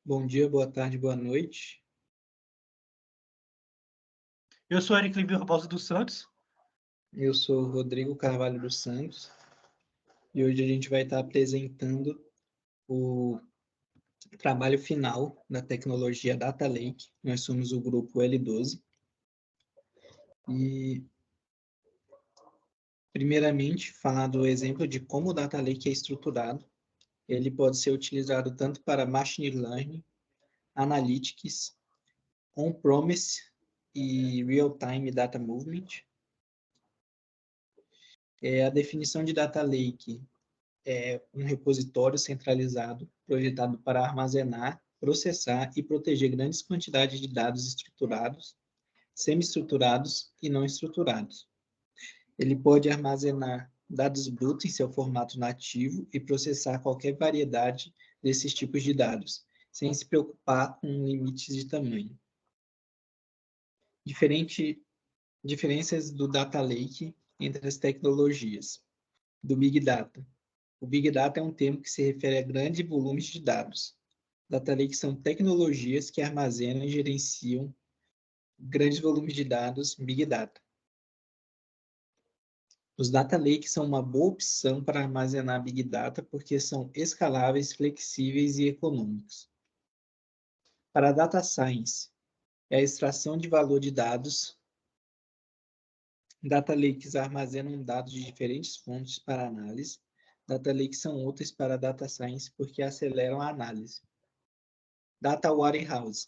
Bom dia, boa tarde, boa noite. Eu sou Eric Livio Barbosa dos Santos. Eu sou Rodrigo Carvalho dos Santos e hoje a gente vai estar apresentando o trabalho final da tecnologia Data Lake. Nós somos o grupo L12 e, primeiramente, falar do exemplo de como o Data Lake é estruturado. Ele pode ser utilizado tanto para Machine Learning, Analytics, On-Promise e Real-Time Data Movement. A definição de Data Lake é um repositório centralizado projetado para armazenar, processar e proteger grandes quantidades de dados estruturados, semi-estruturados e não estruturados. Ele pode armazenar dados brutos em seu formato nativo e processar qualquer variedade desses tipos de dados, sem se preocupar com limites de tamanho. Diferenças do Data Lake entre as tecnologias. Do Big Data. O Big Data é um termo que se refere a grandes volumes de dados. Data Lakes são tecnologias que armazenam e gerenciam grandes volumes de dados, Big Data. Os Data Lakes são uma boa opção para armazenar Big Data porque são escaláveis, flexíveis e econômicos. Para a Data Science, é a extração de valor de dados. Data Lakes armazenam dados de diferentes fontes para análise. Data Lakes são úteis para Data Science porque aceleram a análise. Data Warehouse.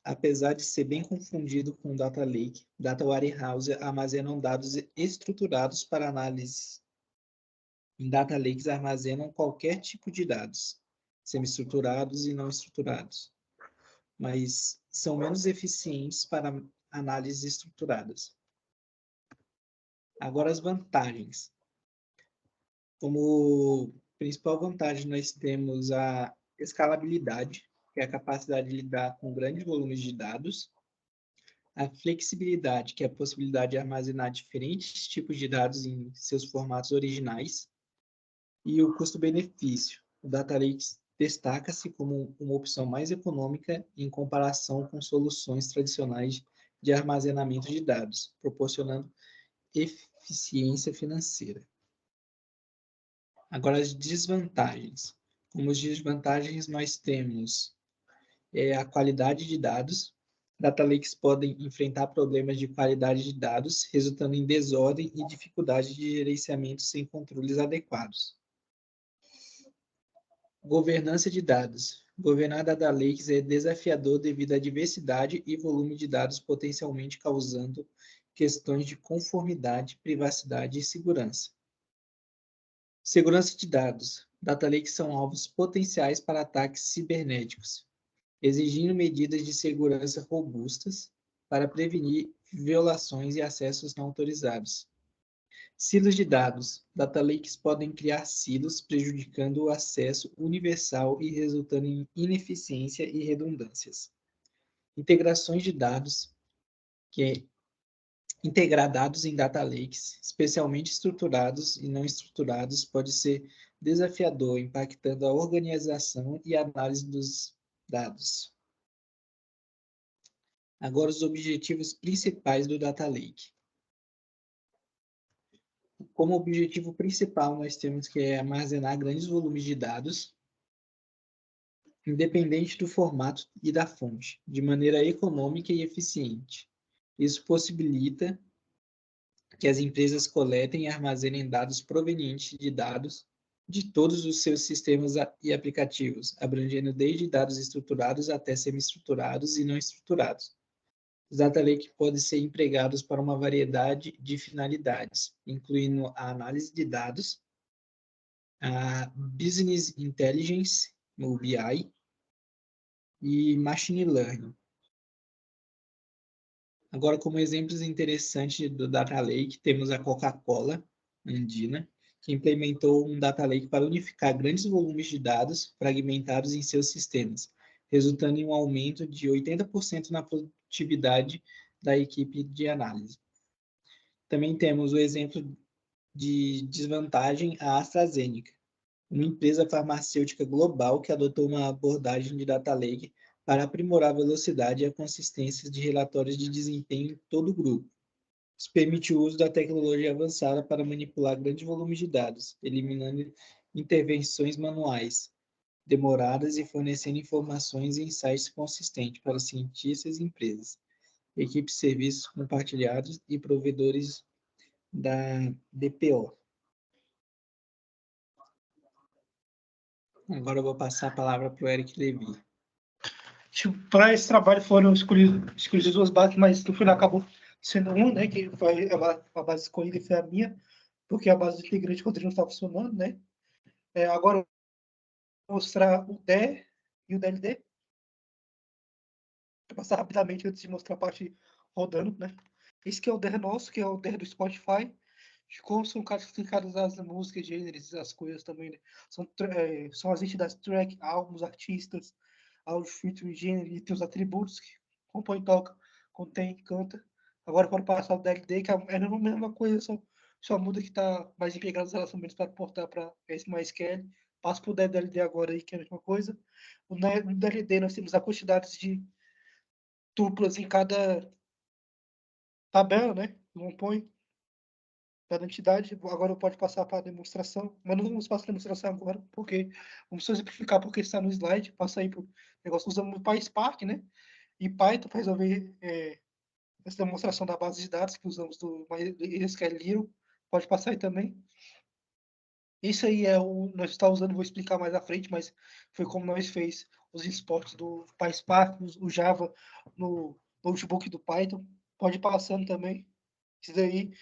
Apesar de ser bem confundido com Data Lake, Data Warehouse armazenam dados estruturados para análise. Em Data Lakes armazenam qualquer tipo de dados, semi-estruturados e não estruturados, mas são menos eficientes para análises estruturadas. Agora as vantagens. Como principal vantagem nós temos a escalabilidade, que é a capacidade de lidar com grandes volumes de dados, a flexibilidade, que é a possibilidade de armazenar diferentes tipos de dados em seus formatos originais, e o custo-benefício. O Data Lake destaca-se como uma opção mais econômica em comparação com soluções tradicionais de armazenamento de dados, proporcionando eficiência financeira. Agora, as desvantagens. Como desvantagens, nós temos a qualidade de dados. Data Lakes podem enfrentar problemas de qualidade de dados, resultando em desordem e dificuldade de gerenciamento sem controles adequados. Governança de dados. Governar Data Lakes é desafiador devido à diversidade e volume de dados potencialmente causando questões de conformidade, privacidade e segurança. Segurança de dados. Data Lakes são alvos potenciais para ataques cibernéticos, exigindo medidas de segurança robustas para prevenir violações e acessos não autorizados. Silos de dados. Data Lakes podem criar silos, prejudicando o acesso universal e resultando em ineficiência e redundâncias. Integrações de dados, que é integrar dados em Data Lakes, especialmente estruturados e não estruturados, pode ser desafiador, impactando a organização e análise dos dados. Agora, os objetivos principais do Data Lake. Como objetivo principal, nós temos que armazenar grandes volumes de dados, independente do formato e da fonte, de maneira econômica e eficiente. Isso possibilita que as empresas coletem e armazenem dados provenientes de dados de todos os seus sistemas e aplicativos, abrangendo desde dados estruturados até semi-estruturados e não estruturados. Os Data Lake podem ser empregados para uma variedade de finalidades, incluindo a análise de dados, a Business Intelligence, o BI, e Machine Learning. Agora, como exemplos interessantes do Data Lake, temos a Coca-Cola Andina, que implementou um Data Lake para unificar grandes volumes de dados fragmentados em seus sistemas, resultando em um aumento de 80% na produtividade da equipe de análise. Também temos o exemplo de desvantagem a AstraZeneca, uma empresa farmacêutica global que adotou uma abordagem de data lake para aprimorar a velocidade e a consistência de relatórios de desempenho em todo o grupo. Isso permite o uso da tecnologia avançada para manipular grandes volumes de dados, eliminando intervenções manuais demoradas e fornecendo informações e insights consistentes para cientistas e empresas, equipes de serviços compartilhados e provedores da DPO. Agora eu vou passar a palavra para o Eric Levy. Tipo, para esse trabalho foram escolhidas duas bases, mas no final acabou sendo uma, né? Que foi a base escolhida foi a minha, porque a base do integrante Rodrigo não estava funcionando, né? Agora eu vou mostrar o DE e o DLD. Vou passar rapidamente antes de mostrar a parte rodando, né? Esse que é o DE nosso, que é o DE do Spotify. De como são classificadas as músicas, gêneros, as coisas também, né? São as entidades track, álbuns, artistas, áudio, feature, gênero, e tem os atributos que compõe, toca, contém, canta. Agora, para passar o DLD, que é a mesma coisa, só muda que está mais integrado os relacionamentos para portar para S+SQL. Passo para o DLD agora, aí, que é a mesma coisa. No DLD, nós temos a quantidade de tuplas em cada tabela, né? Compõe cada entidade. Agora eu pode passar para a demonstração, mas não vamos passar a demonstração agora, porque vamos só exemplificar porque está no slide. Passa aí para o negócio. Usamos o PySpark, né? E Python para resolver essa demonstração da base de dados que usamos do MySQL Little. Pode passar aí também. Isso aí nós estamos usando, vou explicar mais à frente, mas foi como nós fez os exports do PySpark, o Java no notebook do Python. Pode ir passando também. Isso daí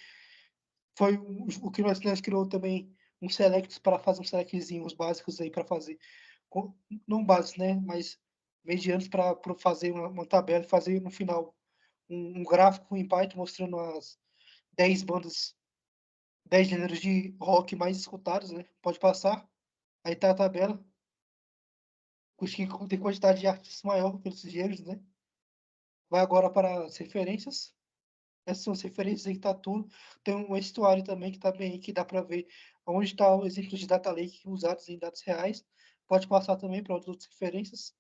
foi o que nós criou também um select para fazer um selectzinho, os básicos aí para fazer, não básicos, né, mas medianos para fazer uma tabela e fazer no final um gráfico em Python mostrando as 10 bandas, 10 gêneros de rock mais escutados, né? Pode passar. Aí tá a tabela. Tem quantidade de artistas maior pelos gêneros, né? Vai agora para as referências. Essas são as referências aí que tá tudo. Tem um estuário também que tá bem aí, que dá para ver onde está o exemplo de data lake usados em dados reais. Pode passar também para outras referências.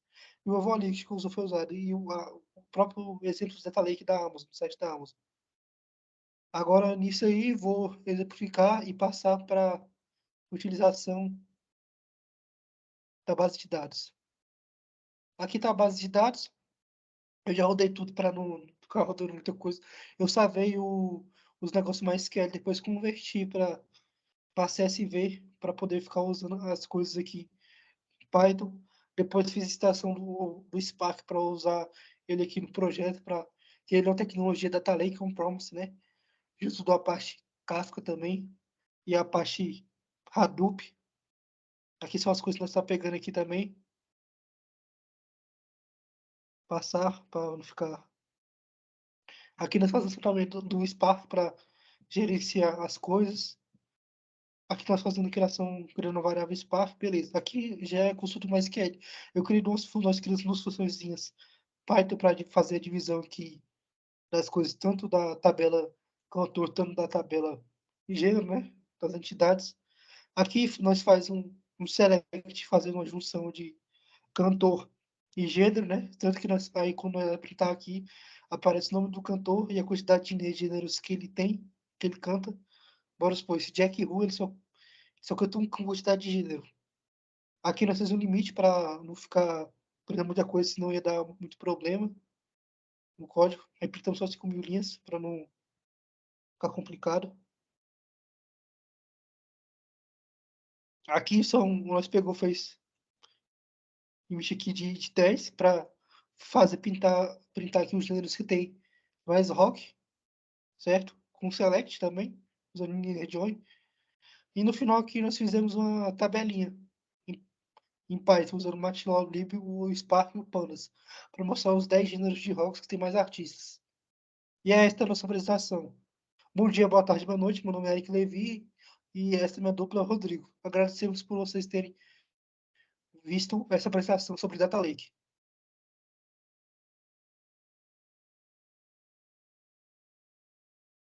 E o Evolix que foi usado. E o próprio exemplo de data lake da Amazon, do site da Amazon. Agora, nisso aí, vou exemplificar e passar para utilização da base de dados. Aqui está a base de dados. Eu já rodei tudo para não ficar rodando muita coisa. Eu salvei os negócios mais que depois converti para CSV para poder ficar usando as coisas aqui em Python. Depois fiz a instalação do Spark para usar ele aqui no projeto, que ele é uma tecnologia Data Lake on Promise, né? Eu estudou a parte Kafka também e a parte Hadoop. Aqui são as coisas que nós estamos pegando aqui também. Passar para não ficar. Aqui nós fazemos também do Spark para gerenciar as coisas. Aqui nós fazendo criando uma variável Spark, beleza. Aqui já é consulta mais que eu criei nós criamos duas funçõezinhas Python para fazer a divisão aqui das coisas, tanto da tabela cantor, tanto da tabela gênero, né? Das entidades. Aqui nós faz um select, fazendo uma junção de cantor e gênero, né? Tanto que aí quando eu apertar aqui, aparece o nome do cantor e a quantidade de gêneros que ele tem, que ele canta. Bora supor, esse Jack Hu, ele só canta com quantidade de gênero. Aqui nós temos um limite para não ficar perdendo muita coisa, senão ia dar muito problema no código. Aí pintamos só 5.000 linhas para não ficar complicado. Aqui nós fez limite aqui de 10 para printar aqui os gêneros que tem mais rock, certo? Com select também, usando linear join. E no final aqui nós fizemos uma tabelinha em Python, usando o Matplotlib, o Spark e o Pandas, para mostrar os 10 gêneros de rocks que tem mais artistas. E é esta a nossa apresentação. Bom dia, boa tarde, boa noite. Meu nome é Eric Levi e esta é minha dupla, Rodrigo. Agradecemos por vocês terem visto essa apresentação sobre Data Lake.